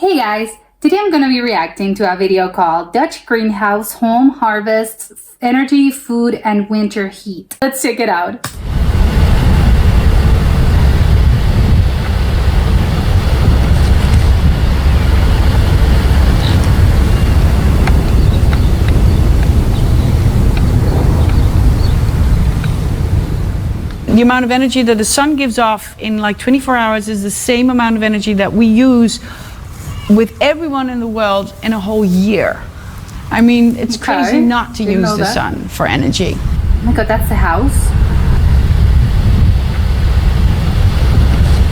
Hey guys, today I'm going to be reacting to a video called Dutch Greenhouse Home Harvests Energy, Food and Winter Heat. Let's check it out. The amount of energy that the sun gives off in like 24 hours is the same amount of energy that we use with everyone in the world in a whole year. I mean, it's crazy not to use the sun for energy. Oh my god, that's the house?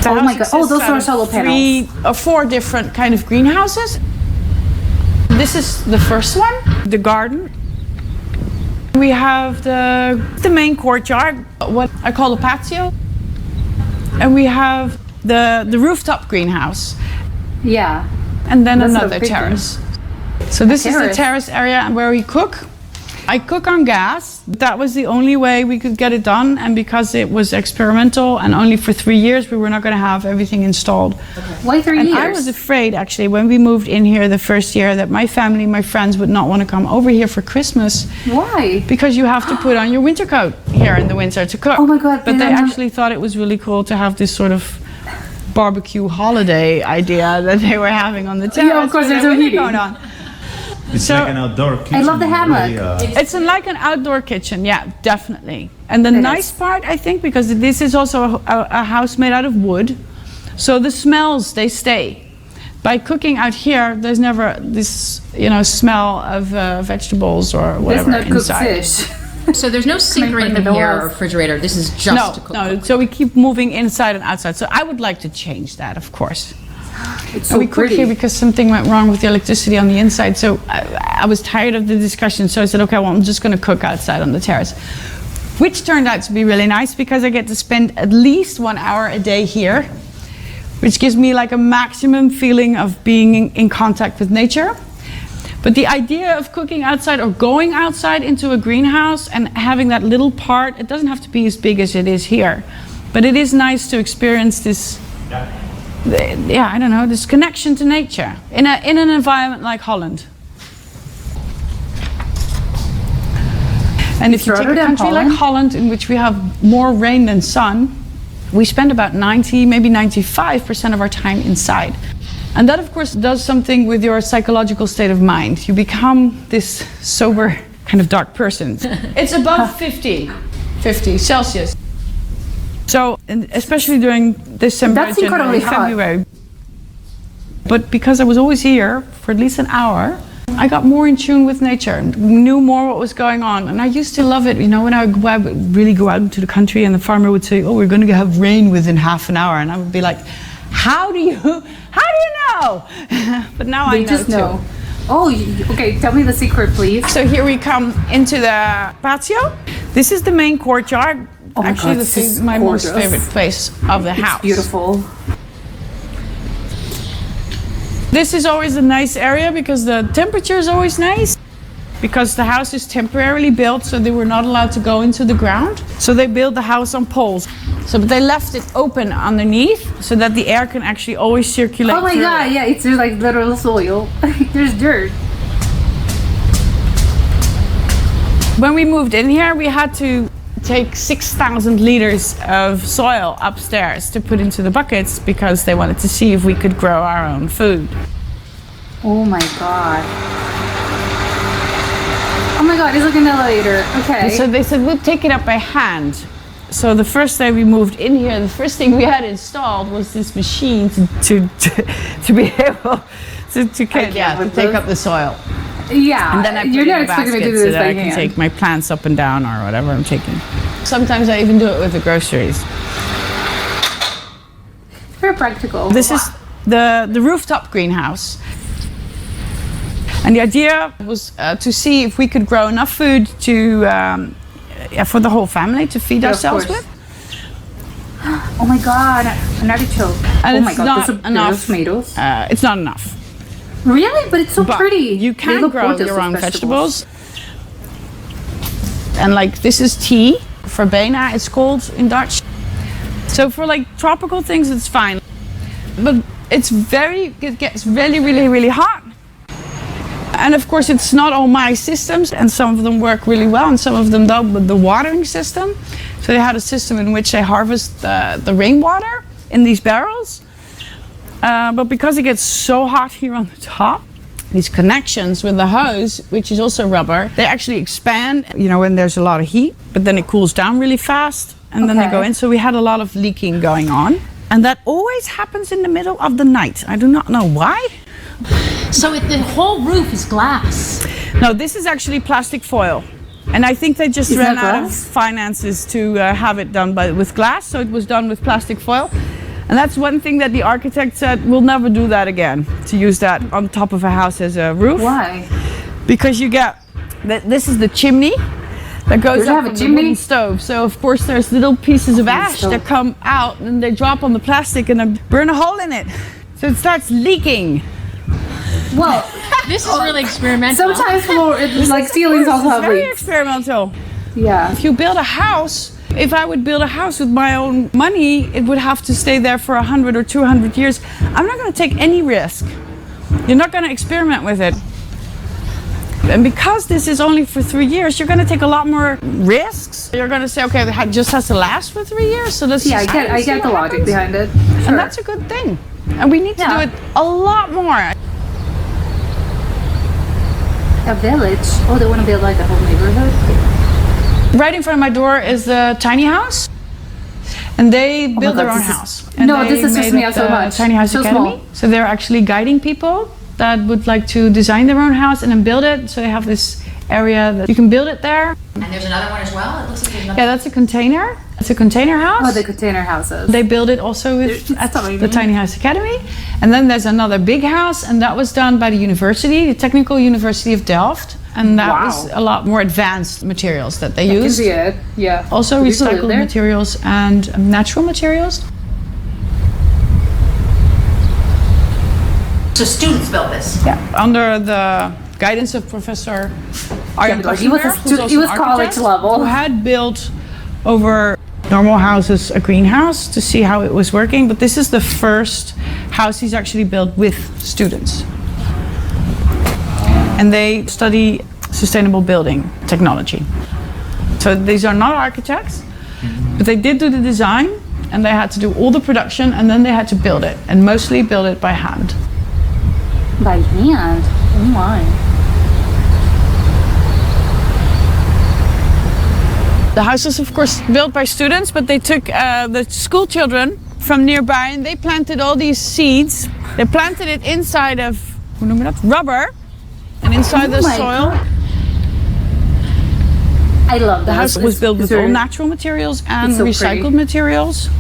Oh my god, oh, those are solar panels. 3 or 4 different kind of greenhouses. This is the first one, the garden. We have the main courtyard, what I call a patio. And we have the rooftop greenhouse. Yeah. And then another terrace. So this is the terrace area where we cook. I cook on gas. That was the only way we could get it done, and because it was experimental and only for 3 years, we were not going to have everything installed. Why 3 years? I was afraid, actually, when we moved in here the first year, that my family, my friends would not want to come over here for Christmas. Why? Because you have to put on your winter coat here in the winter to cook. Oh my god. But they actually thought it was really cool to have this sort of barbecue holiday idea that they were having on the terrace. Yeah, of course, there's no heating going on. It's like an outdoor kitchen. I love the hammock. Really, it's like an outdoor kitchen, yeah, definitely. And the nice part, I think, because this is also a house made out of wood, so the smells, they stay. By cooking out here, there's never this, smell of vegetables or whatever inside. There's no cooked fish. So there's no sink or anything here or refrigerator. This is just to cook. No. So we keep moving inside and outside. So I would like to change that, of course. It's so we cook here because something went wrong with the electricity on the inside. So I was tired of the discussion. So I said, okay, well, I'm just going to cook outside on the terrace, which turned out to be really nice because I get to spend at least 1 hour a day here, which gives me like a maximum feeling of being in contact with nature. But the idea of cooking outside or going outside into a greenhouse and having that little part, it doesn't have to be as big as it is here. But it is nice to experience this, I don't know, this connection to nature in an environment like Holland. And if you take a country like Holland, in which we have more rain than sun, we spend about 90, maybe 95% of our time inside. And that, of course, does something with your psychological state of mind. You become this sober, kind of dark person. It's above 50 Celsius. So, especially during December, January, February. But because I was always here for at least an hour, I got more in tune with nature, knew more what was going on. And I used to love it, when I would really go out into the country and the farmer would say, oh, we're going to have rain within half an hour. And I would be like, how do you know? But now I know too. Oh, okay, tell me the secret, please. So here we come into the patio. This is the main courtyard. Oh my Actually, god, this is my most favorite place of the house. Beautiful. This is always a nice area because the temperature is always nice. Because the house is temporarily built, so they were not allowed to go into the ground. So they built the house on poles. So but they left it open underneath so that the air can actually always circulate. Oh my god, yeah, it's just like literal soil. There's dirt. When we moved in here, we had to take 6,000 liters of soil upstairs to put into the buckets because they wanted to see if we could grow our own food. Oh my god. Oh my god, it's like an elevator. Okay. So they said, we'll take it up by hand. So the first day we moved in here, the first thing we had installed was this machine to be able to take up the soil. Yeah, and then I put you're it not in a expecting me basket to do so this that by I can hand. take my plants up and down or whatever I'm taking. Sometimes I even do it with the groceries. Very practical. This is the rooftop greenhouse. And the idea was to see if we could grow enough food to for the whole family to feed ourselves with. Oh my god, an artichoke. And oh it's my god, not those are enough. tomatoes. It's not enough. Really? But it's so But pretty. you They can look grow gorgeous your own as vegetables. And like this is tea, verbena it's called in Dutch. So for like tropical things it's fine. But it gets really, really, really hot. And of course, it's not all my systems, and some of them work really well, and some of them don't. But the watering system, so they had a system in which they harvest the rainwater in these barrels. But because it gets so hot here on the top, these connections with the hose, which is also rubber, they actually expand, when there's a lot of heat, but then it cools down really fast, and then they go in. So we had a lot of leaking going on. And that always happens in the middle of the night. I do not know why. So the whole roof is glass. No, this is actually plastic foil. And I think they just ran out of finances to have it done with glass, so it was done with plastic foil. And that's one thing that the architect said, we'll never do that again, to use that on top of a house as a roof. Why? Because you get, this is the chimney that goes up from the wooden stove. So of course there's little pieces of ash that come out and they drop on the plastic and then burn a hole in it. So it starts leaking. Well, this is really experimental. sometimes it's like ceilings also have Very leaks. experimental. Yeah. If you build a house, if I would build a house with my own money, it would have to stay there for 100 or 200 years. I'm not going to take any risk. You're not going to experiment with it. And because this is only for 3 years, you're going to take a lot more risks. You're going to say, okay, it just has to last for 3 years. So let's I get the logic behind it. Sure. And that's a good thing. And we need to do it a lot more. A village? Oh, they want to build like a whole neighborhood? Right in front of my door is the tiny house. And they build their own house. And this is just me so much. Tiny House Academy. Small. So they're actually guiding people that would like to design their own house and then build it. So they have this area that you can build it there. And there's another one as well? It looks like there's another. Yeah, that's a container. It's a container house. Oh, the container houses. They build it also at the Tiny House Academy. And then there's another big house, and that was done by the university, the Technical University of Delft. And that was a lot more advanced materials that they used. I can see it. Yeah. Also recycled materials and natural materials. So students built this? Yeah. Under the guidance of Professor Arjan Kossenberg, he was college level. Who had built over normal houses a greenhouse to see how it was working. But this is the first house he's actually built with students. And they study sustainable building technology. So these are not architects, but they did do the design and they had to do all the production and then they had to build it, and mostly build it by hand. By hand? Oh my. The house was of course built by students, but they took the school children from nearby and they planted all these seeds. They planted it inside of rubber and inside the soil. God. I love the house. Was built with all natural materials and recycled materials.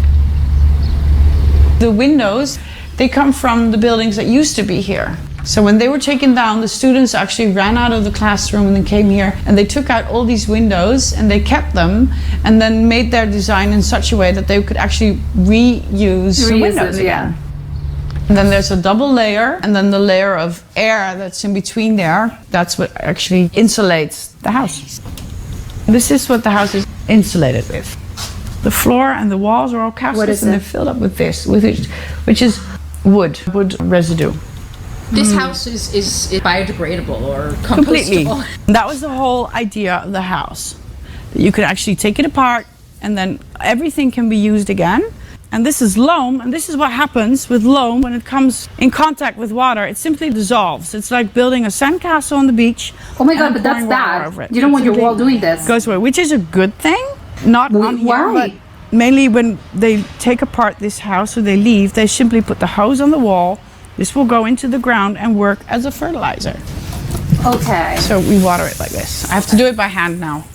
The windows, they come from the buildings that used to be here. So when they were taken down, the students actually ran out of the classroom and then came here and they took out all these windows and they kept them and then made their design in such a way that they could actually reuse the windows again. And then there's a double layer, and then the layer of air that's in between there, that's what actually insulates the house. This is what the house is insulated with. The floor and the walls are all casters and they're filled up with this, which is wood residue. This house is biodegradable or compostable? Completely. That was the whole idea of the house. That you could actually take it apart and then everything can be used again. And this is loam, and this is what happens with loam when it comes in contact with water. It simply dissolves. It's like building a sandcastle on the beach. Oh my God, but that's bad. You don't want your wall doing this. Goes away, which is a good thing. Not on here, but mainly when they take apart this house or they leave, they simply put the hose on the wall. This will go into the ground and work as a fertilizer. Okay. So we water it like this. I have to do it by hand now.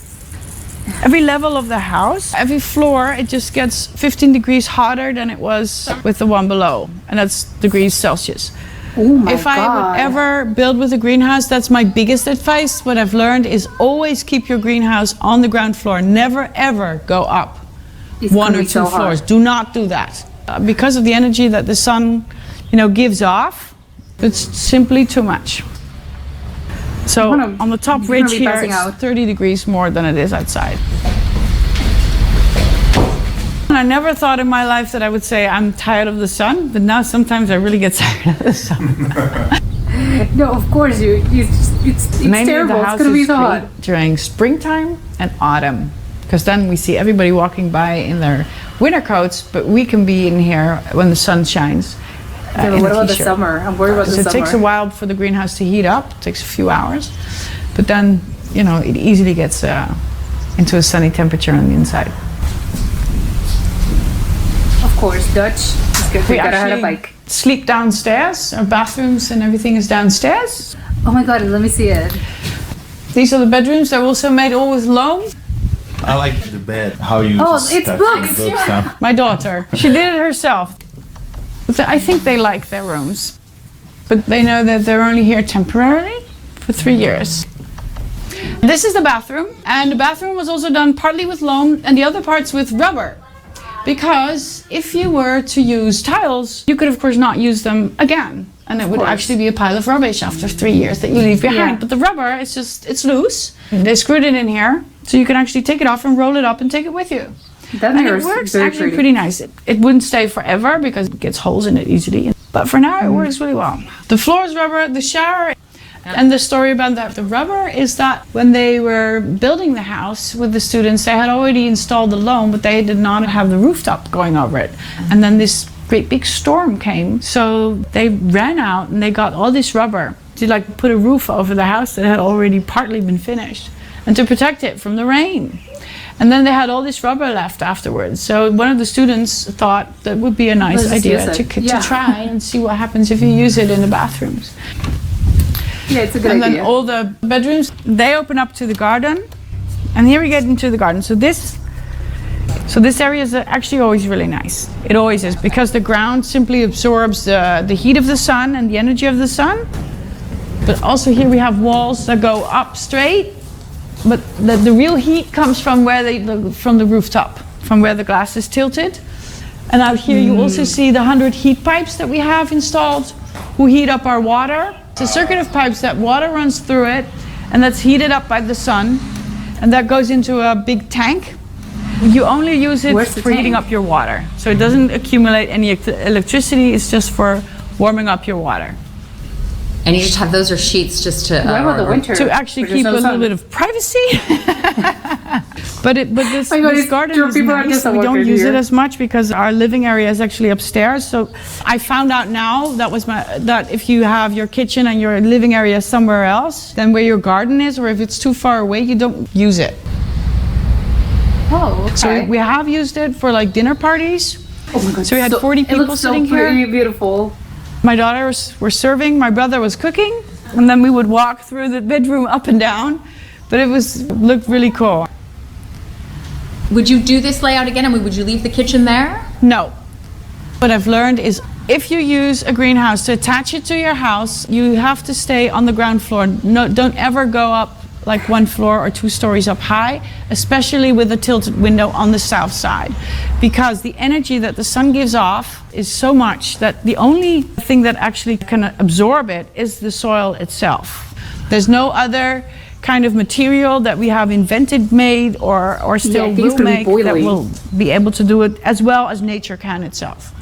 Every level of the house, every floor, it just gets 15 degrees hotter than it was with the one below. And that's degrees Celsius. Oh my If I would ever build with a greenhouse, that's my biggest advice. What I've learned is always keep your greenhouse on the ground floor. Never ever go up one or two floors. Do not do that. Because of the energy that the sun, gives off, it's simply too much. So on the top ridge here, it's 30 degrees more than it is outside. I never thought in my life that I would say I'm tired of the sun, but now sometimes I really get tired of the sun. No, of course it's Mainly terrible. the It's house gonna be is so hot. great during springtime and autumn, because then we see everybody walking by in their winter coats, but we can be in here when the sun shines. Yeah, but in what a about the t-shirt. summer? I'm worried about So the it summer. takes a while for the greenhouse to heat up. It takes a few hours, but then it easily gets into a sunny temperature on the inside. Of course, Dutch is good. We gotta have a bike. Sleep downstairs. Our bathrooms and everything is downstairs. Oh my god, let me see it. These are the bedrooms. They're also made all with loam. I like the bed. How you Oh, just it's touch books. the books down. My daughter. She did it herself. But I think they like their rooms. But they know that they're only here temporarily for 3 years. This is the bathroom. And the bathroom was also done partly with loam and the other parts with rubber. Because if you were to use tiles, you could of course not use them again. And it would actually be a pile of rubbish after 3 years that you leave behind. Yeah. But the rubber, it's loose. They screwed it in here, so you can actually take it off and roll it up and take it with you. That And mirror it is works very actually pretty. pretty nice. It wouldn't stay forever because it gets holes in it easily. But for now, it works really well. The floor is rubber, the shower. And the story about the rubber is that when they were building the house with the students, they had already installed the loam, but they did not have the rooftop going over it. And then this great big storm came, so they ran out and they got all this rubber to put a roof over the house that had already partly been finished, and to protect it from the rain. And then they had all this rubber left afterwards. So one of the students thought that would be a nice Let's just idea use it. to Yeah. try and see what happens if you use it in the bathrooms. Yeah, it's a good And idea. then all the bedrooms, they open up to the garden. And here we get into the garden. So this area is actually always really nice. It always is, because the ground simply absorbs the heat of the sun and the energy of the sun. But also here we have walls that go up straight, but the real heat comes from from the rooftop, from where the glass is tilted. And out here you also see the 100 heat pipes that we have installed, who heat up our water. It's a circuit of pipes that water runs through it, and that's heated up by the sun, and that goes into a big tank. You only use it Where's the for heating tank? up your water, so it doesn't accumulate any electricity. It's just for warming up your water. And you just have those or sheets just to. What about the winter? To actually Where there's keep no a little sun? bit of privacy. but this, my God, this it's garden true, is people are nice. just We don't walking use here. it as much because our living area is actually upstairs. So I found out now that if you have your kitchen and your living area somewhere else than where your garden is, or if it's too far away, you don't use it. Oh, okay. So we have used it for dinner parties. Oh my god. So we had 40 it people looks sitting so here. pretty, beautiful. My daughters were serving, my brother was cooking, and then we would walk through the bedroom up and down. But it looked really cool. Would you do this layout again? I mean, would you leave the kitchen there? No. What I've learned is if you use a greenhouse to attach it to your house, you have to stay on the ground floor. No, don't ever go up 1 floor or 2 stories up high, especially with a tilted window on the south side. Because the energy that the sun gives off is so much that the only thing that actually can absorb it is the soil itself. There's no other kind of material that we have invented, made, or still Yeah, things will could be make that boiling. will be able to do it as well as nature can itself.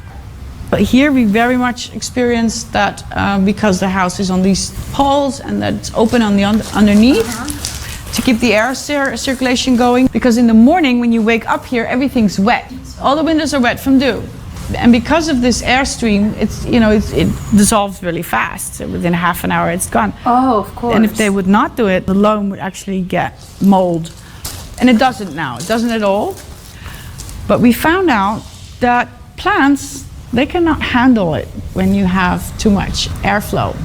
But here we very much experience that because the house is on these poles and that it's open on the underneath to keep the air circulation going. Because in the morning when you wake up here, everything's wet. All the windows are wet from dew. And because of this airstream, it dissolves really fast. So within half an hour, it's gone. Oh, of course. And if they would not do it, the loam would actually get mold. And it doesn't now. It doesn't at all. But we found out that plants, they cannot handle it when you have too much airflow.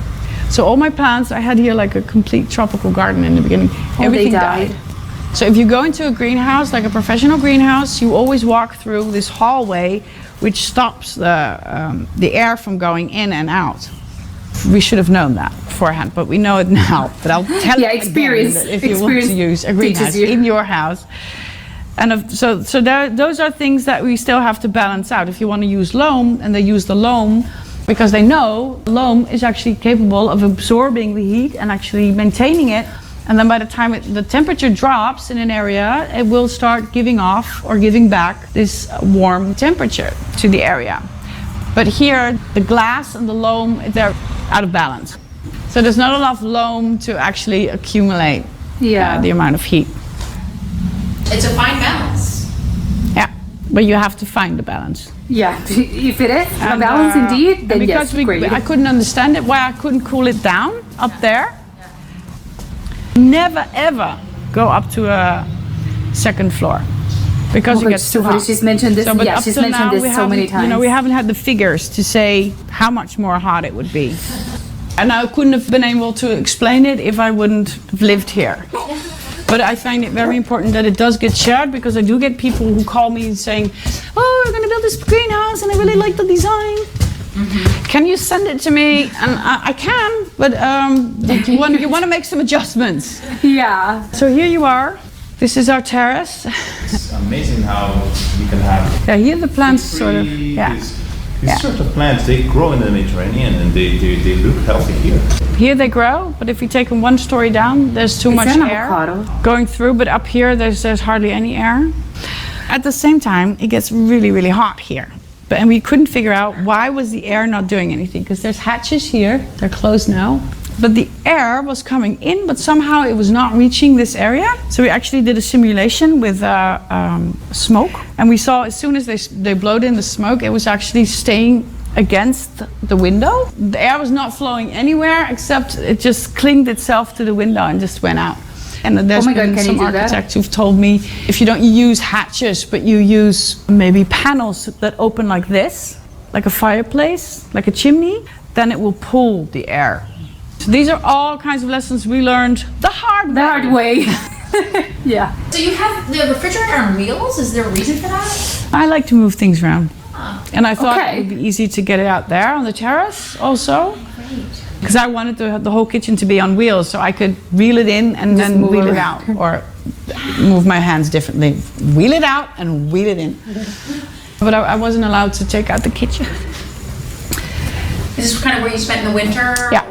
So all my plants, I had here a complete tropical garden in the beginning. they Everything died. died. So if you go into a greenhouse, like a professional greenhouse, you always walk through this hallway which stops the air from going in and out. We should have known that beforehand, but we know it now. But I'll tell you experience. again that if you want to use a greenhouse teaches you. in your house. And those are things that we still have to balance out. If you want to use loam, and they use the loam because they know loam is actually capable of absorbing the heat and actually maintaining it And then by the time the temperature drops in an area, it will start giving off or giving back this warm temperature to the area. But here, the glass and the loam, they're out of balance. So there's not enough loam to actually accumulate the amount of heat. It's a fine balance. Yeah, but you have to find the balance. Yeah, if it is a balance indeed, then yes, great. I couldn't understand it, why I couldn't cool it down up there. Never ever go up to a second floor because it gets too hot. She's mentioned this. So, but yeah, up she's till mentioned now, this so many times. You know, we haven't had the figures to say how much more hot it would be. And I couldn't have been able to explain it if I wouldn't have lived here. But I find it very important that it does get shared, because I do get people who call me saying, oh, we're going to build this greenhouse and I really like the design. Can you send it to me? And I can, but you want to make some adjustments. Yeah. So here you are. This is our terrace. It's amazing how you can have. Yeah, here the plants sort of. These sort of plants, they grow in the Mediterranean and they look healthy here. Here they grow, but if you take them 1 story down, there's too much air going through. But up here, there's hardly any air. At the same time, it gets really, really hot here. And we couldn't figure out why was the air not doing anything, because there's hatches here, they're closed now. But the air was coming in, but somehow it was not reaching this area. So we actually did a simulation with smoke. And we saw as soon as they blowed in the smoke, it was actually staying against the window. The air was not flowing anywhere, except it just clinged itself to the window and just went out. And there's been some architects who've told me, if you don't use hatches, but you use maybe panels that open like this, like a fireplace, like a chimney, then it will pull the air. So these are all kinds of lessons we learned the hard way. Yeah. So you have the refrigerator on wheels? Is there a reason for that? I like to move things around. And I thought it would be easy to get it out there on the terrace also. Because I wanted the whole kitchen to be on wheels, so I could reel it in and then wheel it out. Or move my hands differently. Wheel it out and wheel it in. But I wasn't allowed to take out the kitchen. Is this kind of where you spent the winter? Yeah.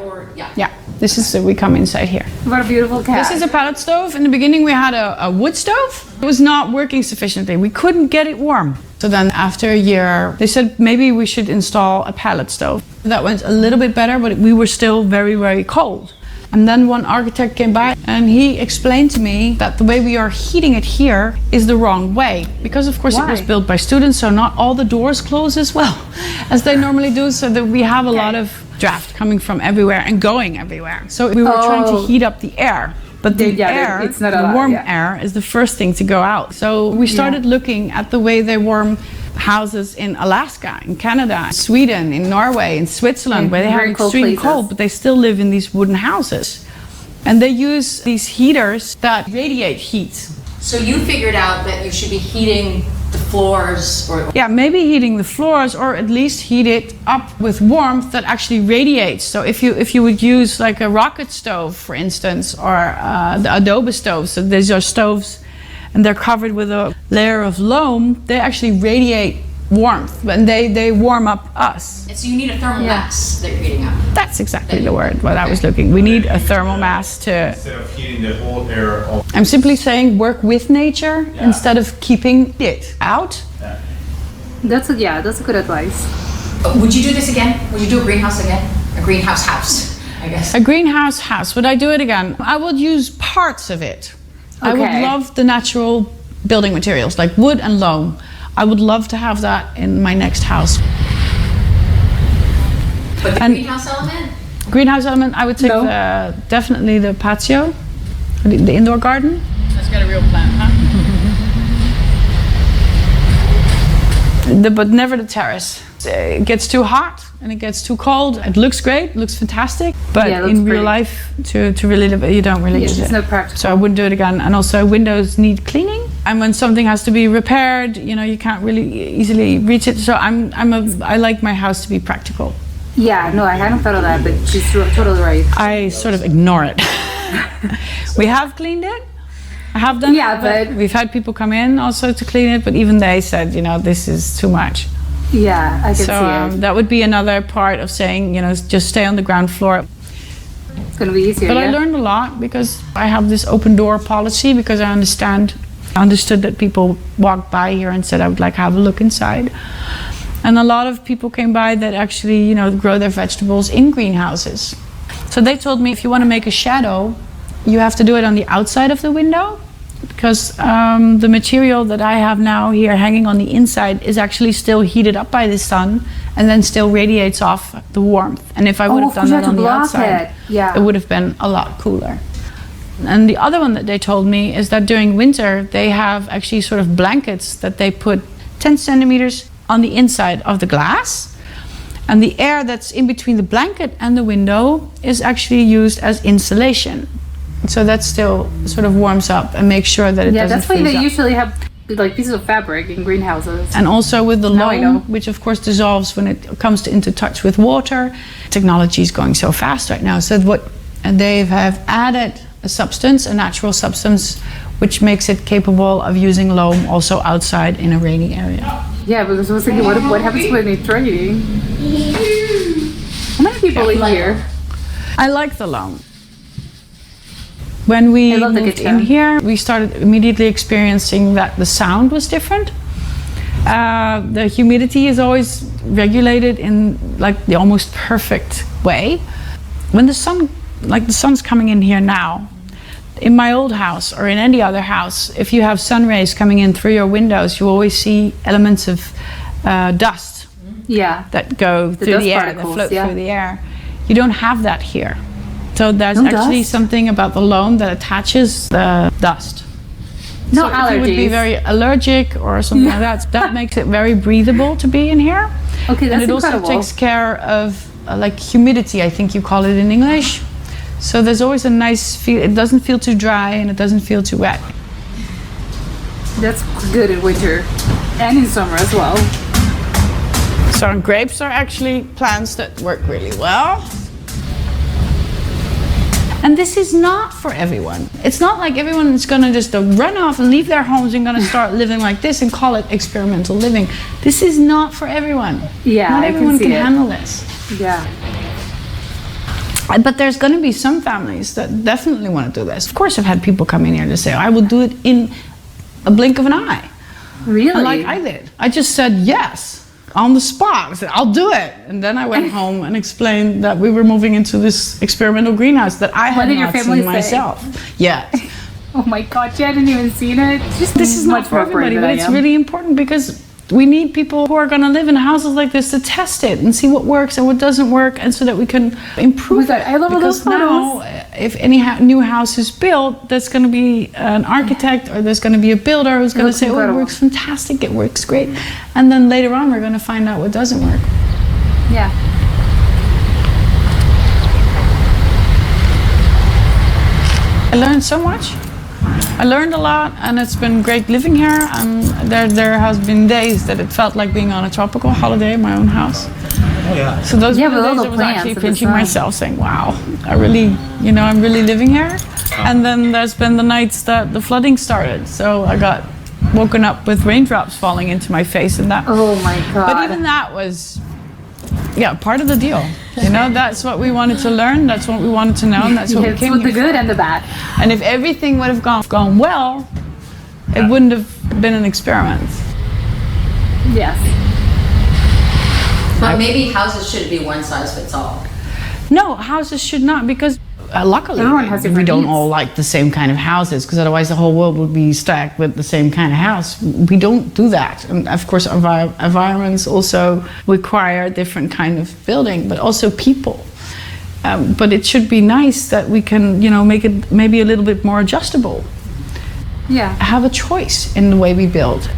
Yeah. This is, we come inside here. What a beautiful cat. This is a pellet stove. In the beginning we had a wood stove. It was not working sufficiently. We couldn't get it warm. So then after a year, they said maybe we should install a pellet stove. That went a little bit better, but we were still very, very cold. And then one architect came by and he explained to me that the way we are heating it here is the wrong way. Because of course it was built by students, so not all the doors close as well as they normally do, so that we have a lot of draft coming from everywhere and going everywhere. So we were trying to heat up the air. But the air, it's not the warm air, is the first thing to go out. So we started looking at the way they warm houses in Alaska, in Canada, Sweden, in Norway, in Switzerland, where they have extreme cold, but they still live in these wooden houses. And they use these heaters that radiate heat. So you figured out that you should be heating the floors, or maybe heating the floors, or at least heat it up with warmth that actually radiates. So if you would use like a rocket stove, for instance, or the adobe stoves, so these are stoves and they're covered with a layer of loam, they actually radiate warmth and they warm up us. So you need a thermal mass that you're heating up. That's exactly the word what I was looking. We need a thermal mass to... Instead of heating the whole air off. I'm simply saying work with nature instead of keeping it out. That's a good advice. Would you do this again? Would you do a greenhouse again? A greenhouse house, I guess. A greenhouse house. Would I do it again? I would use parts of it. I would love the natural building materials like wood and loam. I would love to have that in my next house. But the greenhouse element? Greenhouse element, I would take definitely the patio, the indoor garden. Let's get a real plant, huh? But never the terrace. It gets too hot and it gets too cold. It looks great, it looks fantastic, but in real life, to really live it, you don't really use it. It's not practical. So I wouldn't do it again. And also windows need cleaning. And when something has to be repaired, you can't really easily reach it. So I like my house to be practical. Yeah, no, I hadn't thought of that, but she's totally right. I sort of ignore it. We have cleaned it. I have done it, but we've had people come in also to clean it, but even they said, this is too much. Yeah, I can see it. That would be another part of saying, just stay on the ground floor. gonna be easier. But I yeah? learned a lot because I have this open door policy because I understood that people walked by here and said I would like to have a look inside. And a lot of people came by that actually, you know, grow their vegetables in greenhouses. So they told me if you want to make a shadow, you have to do it on the outside of the window because the material that I have now here hanging on the inside is actually still heated up by the sun and then still radiates off the warmth. And if I would have done that on the outside, it would have been a lot cooler. And the other one that they told me is that during winter, they have actually sort of blankets that they put 10 centimeters on the inside of the glass. And the air that's in between the blanket and the window is actually used as insulation. So that still sort of warms up and makes sure that it doesn't that's why freeze they up. usually have like pieces of fabric in greenhouses. And also with the Now I know. loam, which of course dissolves when it comes into touch with water. Technology is going so fast right now. So they have added a substance, a natural substance, which makes it capable of using loam also outside in a rainy area. Yeah, because I was thinking, what happens when it's raining? How many people live here? I like the loam. When we I love the moved kitchen. in here, we started immediately experiencing that the sound was different. The humidity is always regulated in like the almost perfect way. When the sun's coming in here now, in my old house or in any other house, if you have sun rays coming in through your windows, you always see elements of dust Yeah. that go through dust the air, that particles, float yeah. through the air. You don't have that here. So there's No actually dust? something about the loam that attaches the dust. No So if you would be allergies. very allergic or something like that, that makes it very breathable to be in here. Okay, And that's it also incredible. takes care of like humidity, I think you call it in English. So there's always a nice feel. It doesn't feel too dry and it doesn't feel too wet. That's good in winter and in summer as well. So grapes are actually plants that work really well. And this is not for everyone. It's not like everyone is gonna just run off and leave their homes and gonna start living like this and call it experimental living. This is not for everyone. Yeah, not I can everyone see can it. handle this. Yeah. But there's gonna be some families that definitely want to do this. Of course, I've had people come in here to say, I will do it in a blink of an eye. Really? And like I did. I just said yes on the spot. I said, I'll do it. And then I went home and explained that we were moving into this experimental greenhouse that I had did your not family seen say? myself yet. Oh my god, she hadn't even seen it. Just This is not for everybody, but it's really important because we need people who are going to live in houses like this to test it and see what works and what doesn't work, and so that we can improve God, it. I love all those Because now, if any new house is built, there's going to be an architect or there's going to be a builder who's going to looks say, "Oh, it incredible. works fantastic, it works great," and then later on, we're going to find out what doesn't work. Yeah. I learned so much. I learned a lot, and it's been great living here. And there has been days that it felt like being on a tropical holiday in my own house. Oh yeah. So those Yeah, were the with all days the I was plants actually and the pinching sun. myself, saying, "Wow, I'm really living here." And then there's been the nights that the flooding started. So I got woken up with raindrops falling into my face, and that. Oh my god. But even that was, part of the deal. That's what we wanted to learn. That's what we wanted to know, and that's what we it's came with the here good and the bad. for. And if everything would have gone well, it wouldn't have been an experiment. Yes. But maybe houses shouldn't be one size fits all. No, houses should not, because luckily Everyone has we different don't needs. all like the same kind of houses, because otherwise the whole world would be stacked with the same kind of house. We don't do that. And of course our environments also require different kind of building, but also people. But it should be nice that we can, make it maybe a little bit more adjustable. Yeah. Have a choice in the way we build.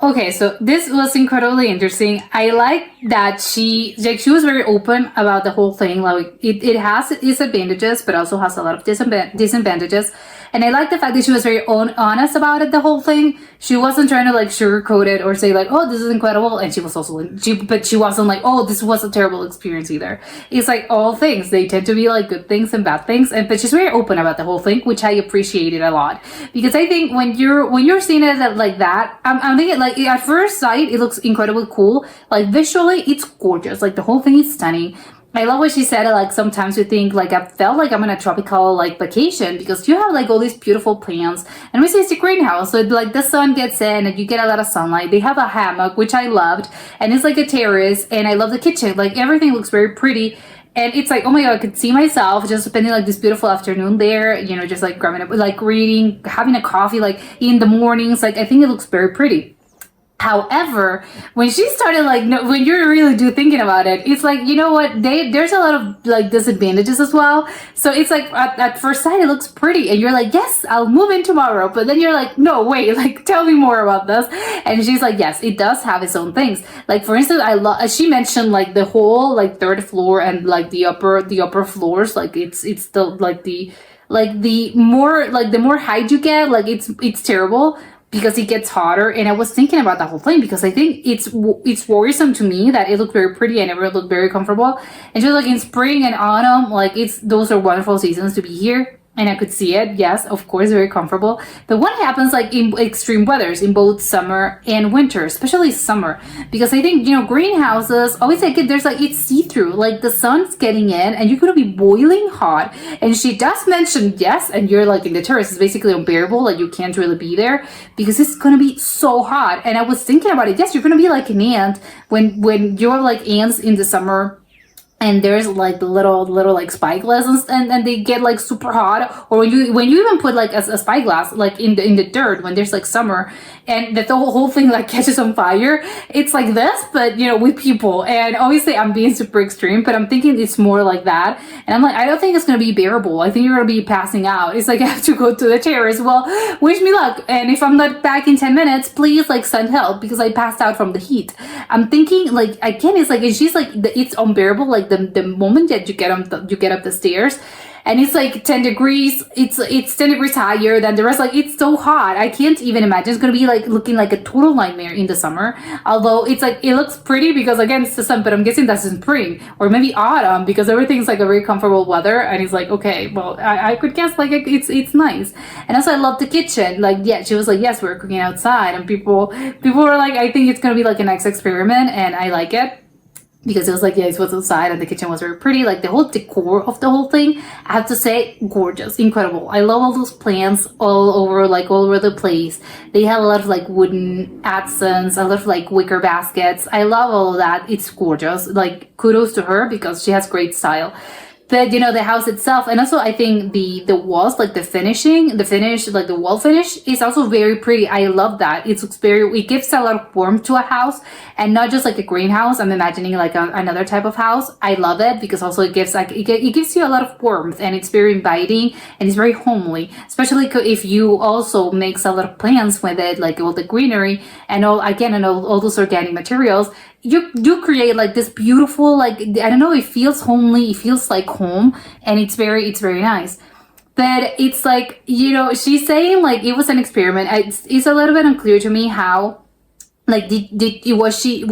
Okay, so this was incredibly interesting. I like that she was very open about the whole thing. Like it has its advantages, but also has a lot of disadvantages. And I like the fact that she was very honest about it, the whole thing. She wasn't trying to like sugarcoat it or say like, oh, this is incredible. And she was also but she wasn't like, oh, this was a terrible experience either. It's like all things. They tend to be like good things and bad things. But she's very open about the whole thing, which I appreciated a lot. Because I think when you're seeing it like that, I'm thinking like at first sight, it looks incredibly cool. Like visually, it's gorgeous. Like the whole thing is stunning. I love what she said, like sometimes you think like I felt like I'm on a tropical like vacation because you have like all these beautiful plants, and we see it's a greenhouse, so like the sun gets in and you get a lot of sunlight. They have a hammock, which I loved, and it's like a terrace, and I love the kitchen. Like everything looks very pretty. And it's like, oh my God, I could see myself just spending like this beautiful afternoon there, you know, just like grabbing up, like reading, having a coffee, like in the mornings. Like I think it looks very pretty. However, when she started like, no, when you're really thinking about it, it's like, you know what, there's a lot of like disadvantages as well. So it's like at first sight, it looks pretty and you're like, yes, I'll move in tomorrow. But then you're like, no, wait, like tell me more about this. And she's like, yes, it does have its own things. Like for instance, she mentioned like the whole like third floor and like the upper floors. Like it's the more height you get, like it's terrible, because it gets hotter. And I was thinking about that whole thing because I think it's worrisome to me that it looked very pretty and it looked very comfortable. And just like in spring and autumn, like those are wonderful seasons to be here. And I could see it, yes, of course, very comfortable. But what happens like in extreme weathers in both summer and winter, especially summer? Because I think, you know, greenhouses, always like there's like, it's see-through, like the sun's getting in and you're going to be boiling hot. And she does mention, yes, and you're like in the terrace, it's basically unbearable, like you can't really be there because it's going to be so hot. And I was thinking about it, yes, you're going to be like an ant when you're like ants in the summer. And there's like the little like spyglass and they get like super hot, or when you even put like a spyglass like in the dirt when there's like summer and the whole thing like catches on fire. It's like this, but you know, with people. And obviously I'm being super extreme, but I'm thinking it's more like that. And I'm like, I don't think it's gonna be bearable. I think you're gonna be passing out. It's like I have to go to the terrace. Well, wish me luck. And if I'm not back in 10 minutes, please like send help because I passed out from the heat. I'm thinking like again, it's like, and she's like, it's unbearable. Like the moment that you get up the stairs and it's like 10 degrees, it's 10 degrees higher than the rest. Like it's so hot. I can't even imagine. It's gonna be like looking like a total nightmare in the summer. Although it's like, it looks pretty because again, it's the sun, but I'm guessing that's in spring or maybe autumn because everything's like a very comfortable weather. And it's like, okay, well, I could guess like it's nice. And also I love the kitchen. Like, yeah, she was like, yes, we're cooking outside, and people were like, I think it's gonna be like a nice experiment, and I like it. Because it was like, yeah, it was outside and the kitchen was very pretty. Like the whole decor of the whole thing, I have to say, gorgeous, incredible. I love all those plants all over the place. They had a lot of like wooden accents, a lot of like wicker baskets. I love all of that. It's gorgeous. Like kudos to her because she has great style. But you know, the house itself, and also I think the walls, like the finish, like the wall finish is also very pretty. I love that. It gives a lot of warmth to a house, and not just like a greenhouse. I'm imagining like another type of house. I love it because also it gives like it gives you a lot of warmth, and it's very inviting and it's very homely. Especially if you also mix a lot of plants with it, like all the greenery and all those organic materials. You do create like this beautiful, like, I don't know, it feels homely, it feels like home, and it's very nice. But it's like, you know, she's saying like it was an experiment. It's a little bit unclear to me how, like, was she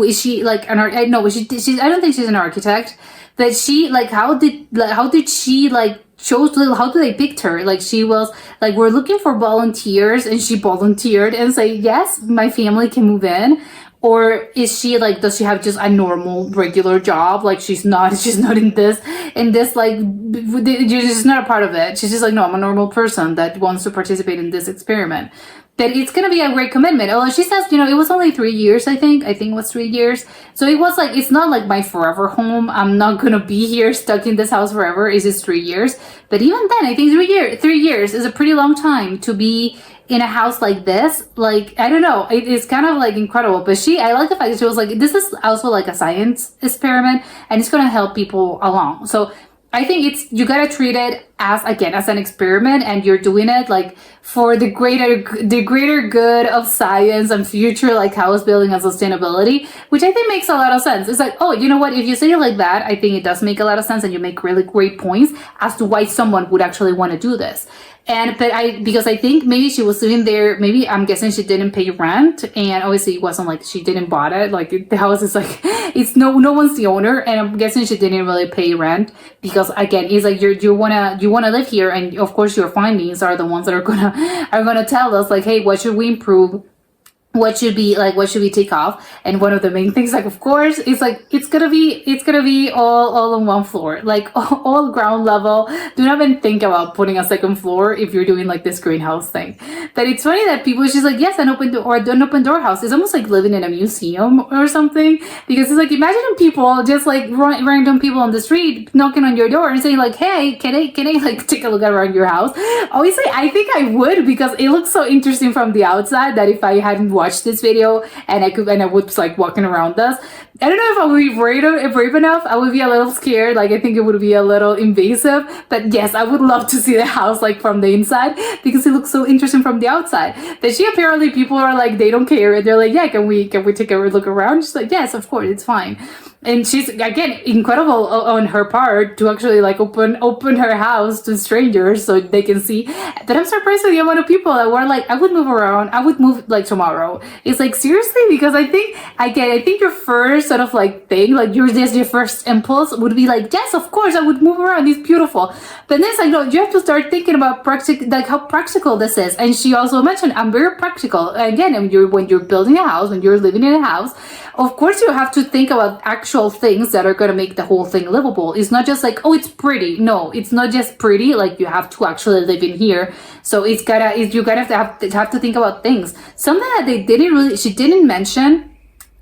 like an I don't think she's an architect, but she like how did she like chose, how did they pick her? Like she was like, we're looking for volunteers, and she volunteered and say, yes, my family can move in. Or is she like, does she have just a normal regular job? Like she's not in this like, you're just not a part of it. She's just like, no, I'm a normal person that wants to participate in this experiment. But it's going to be a great commitment. Although she says, you know, it was only 3 years, I think it was 3 years. So it was like, it's not like my forever home. I'm not going to be here stuck in this house forever. It's just 3 years. But even then, I think 3 years is a pretty long time to be in a house like this. Like, I don't know, it's kind of like incredible. But I like the fact that she was like, this is also like a science experiment and it's going to help people along. So I think you gotta treat it as an experiment, and you're doing it like for the greater good of science and future like house building and sustainability, which I think makes a lot of sense. It's like, oh, you know what, if you say it like that, I think it does make a lot of sense, and you make really great points as to why someone would actually want to do this. Because I think maybe she was living there, maybe I'm guessing she didn't pay rent, and obviously it wasn't like she didn't bought it, like the house is like, it's no one's the owner, and I'm guessing she didn't really pay rent, because again, it's like you wanna live here, and of course your findings are the ones that are gonna tell us like, hey, what should we improve? What should we take off? And one of the main things, like, of course, is like, it's gonna be all on one floor, like all ground level. Do not even think about putting a second floor if you're doing like this greenhouse thing. But it's funny that people just like, yes, an open door house. It's almost like living in a museum or something, because it's like, imagine people just like random people on the street knocking on your door and saying like, hey, can I like take a look around your house? Obviously, I think I would, because it looks so interesting from the outside that if I hadn't watched this video and I was like walking around this, I don't know if I would be brave enough. I would be a little scared. Like, I think it would be a little invasive, but yes, I would love to see the house like from the inside, because it looks so interesting from the outside. But apparently people are like, they don't care. They're like, yeah, can we take a look around? She's like, yes, of course, it's fine. And she's, again, incredible on her part to actually like open her house to strangers so they can see. But I'm surprised with the amount of people that were like, I would move around. I would move like tomorrow. It's like, seriously? Because I think your first sort of like thing, like your first impulse would be like, yes, of course, I would move around. It's beautiful. But then it's like, no, you have to start thinking about like how practical this is. And she also mentioned, I'm very practical. Again, when you're building a house, when you're living in a house, of course you have to think about actual things that are going to make the whole thing livable. It's not just like, oh, it's pretty. No, it's not just pretty. Like, you have to actually live in here. So you gotta have to think about things. Something that she didn't mention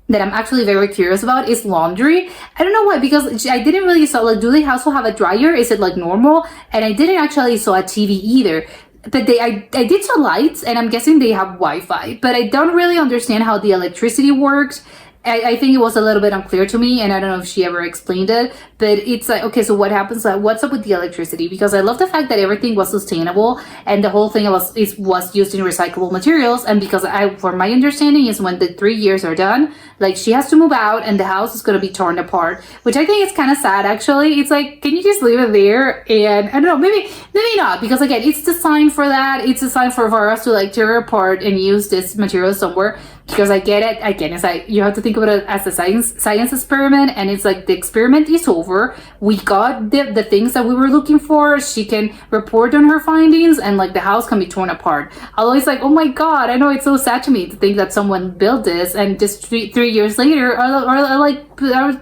that I'm actually very curious about is laundry. I don't know why, because I didn't really saw, like, do they also have a dryer? Is it like normal? And I didn't actually saw a TV either. But I did saw lights, and I'm guessing they have Wi-Fi, but I don't really understand how the electricity works. I think it was a little bit unclear to me, and I don't know if she ever explained it, but it's like, okay, so what happens, like, what's up with the electricity? Because I love the fact that everything was sustainable, and the whole thing was used in recyclable materials, and because for my understanding is when the 3 years are done, like, she has to move out, and the house is going to be torn apart, which I think is kind of sad, actually. It's like, can you just leave it there? And I don't know, maybe not, because again, it's designed for that. It's designed for us to like tear apart and use this material somewhere. Because I get it, again, it's like, you have to think about it as a science experiment, and it's like, the experiment is over. We got the things that we were looking for. She can report on her findings, and like, the house can be torn apart. Although it's like, oh my god, I know, it's so sad to me to think that someone built this and just three years later are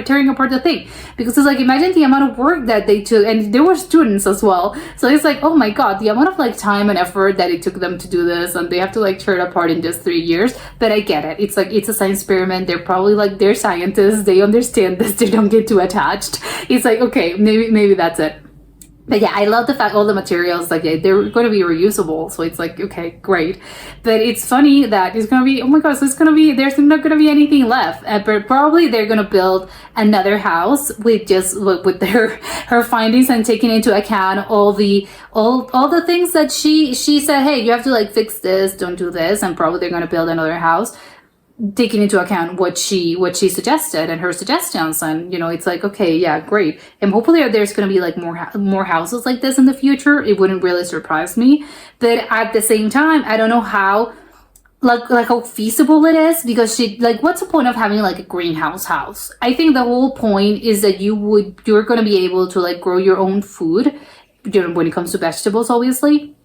tearing apart the thing. Because it's like, imagine the amount of work that they took, and there were students as well. So it's like, oh my god, the amount of like time and effort that it took them to do this, and they have to like tear it apart in just 3 years. But I get it. It's like, it's a science experiment. They're probably like, they're scientists. They understand this. They don't get too attached. It's like, okay, maybe that's it. But yeah, I love the fact all the materials, like, they're going to be reusable. So it's like, okay, great. But it's funny that it's going to be, oh my gosh, so there's not going to be anything left. But probably they're going to build another house with her findings, and taking into account all the things that she said, hey, you have to like fix this, don't do this. And probably they're going to build another house, taking into account what she suggested and her suggestions. And it's like, okay, yeah, great. And hopefully there's going to be like more houses like this in the future. It wouldn't really surprise me. But at the same time, I don't know how how feasible it is, because what's the point of having like a greenhouse house? I think the whole point is that you're going to be able to like grow your own food, when it comes to vegetables, obviously.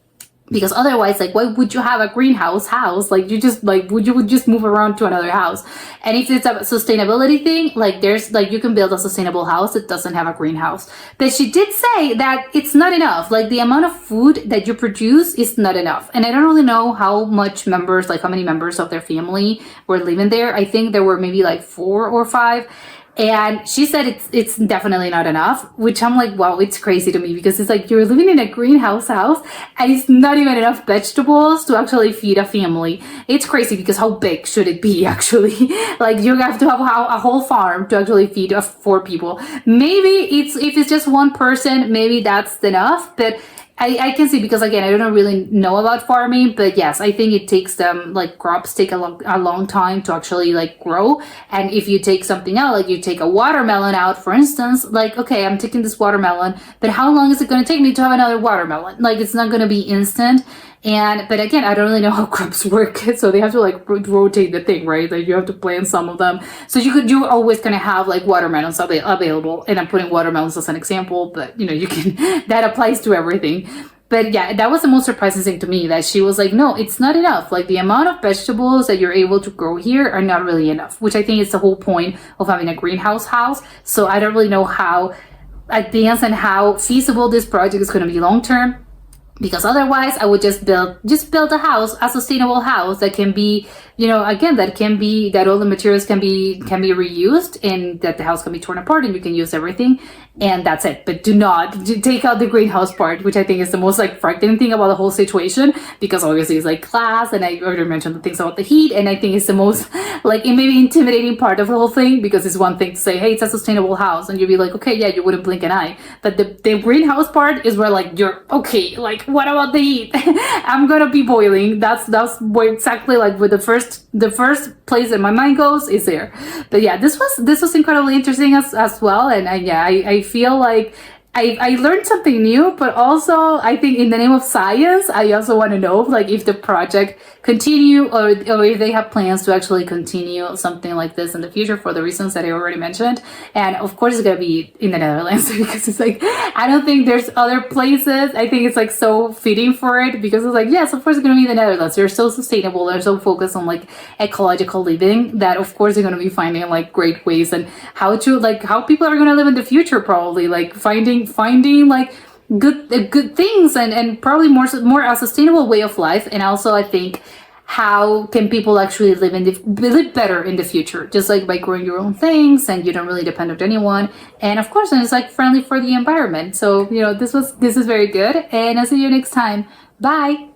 Because otherwise, like, why would you have a greenhouse house? Like, you just like, would just move around to another house? And if it's a sustainability thing, like, there's like, you can build a sustainable house that doesn't have a greenhouse. But she did say that it's not enough. Like, the amount of food that you produce is not enough. And I don't really know how many members of their family were living there. I think there were maybe like 4 or 5. And she said it's definitely not enough, which I'm like, wow, it's crazy to me because it's like you're living in a greenhouse house and it's not even enough vegetables to actually feed a family. It's crazy because how big should it be actually? Like you have to have a whole farm to actually feed 4 people. Maybe if it's just one person, maybe that's enough, but I can see because again I don't really know about farming, but yes, I think it takes them like crops take a long time to actually like grow. And if you take something out, like you take a watermelon out, for instance, like okay, I'm taking this watermelon, but how long is it going to take me to have another watermelon? Like it's not going to be instant. But again, I don't really know how crops work, so they have to like rotate the thing, right? Like you have to plant some of them, so you're always gonna have like watermelons available. And I'm putting watermelons as an example, but you can that applies to everything. But yeah, that was the most surprising thing to me, that she was like, no, it's not enough. Like the amount of vegetables that you're able to grow here are not really enough, which I think is the whole point of having a greenhouse house. So I don't really know how advanced and how feasible this project is going to be long term. Because otherwise I would just build a house, a sustainable house that can be, again, that all the materials can be reused, and that the house can be torn apart and you can use everything, and that's it. But do not take out the greenhouse part, which I think is the most like frightening thing about the whole situation, because obviously it's like glass, and I already mentioned the things about the heat, and I think it's the most like it may be intimidating part of the whole thing, because it's one thing to say, hey, it's a sustainable house, and you'd be like, okay, yeah, you wouldn't blink an eye. But the greenhouse part is where like you're okay, like what about the heat? I'm gonna be boiling. That's where exactly like with the first place that my mind goes is there. But yeah, this was incredibly interesting as well, and I feel like I learned something new, but also I think in the name of science, I also want to know like if the project continue or if they have plans to actually continue something like this in the future for the reasons that I already mentioned. And of course, it's gonna be in the Netherlands because it's like I don't think there's other places. I think it's like so fitting for it because it's like yes, of course it's gonna be the Netherlands. They're so sustainable. They're so focused on like ecological living that of course they're gonna be finding like great ways and how people are gonna live in the future, probably like finding like good things and probably more a sustainable way of life. And also I think how can people actually live better in the future, just like by growing your own things and you don't really depend on anyone, and of course it's like friendly for the environment. So this is very good, and I'll see you next time. Bye.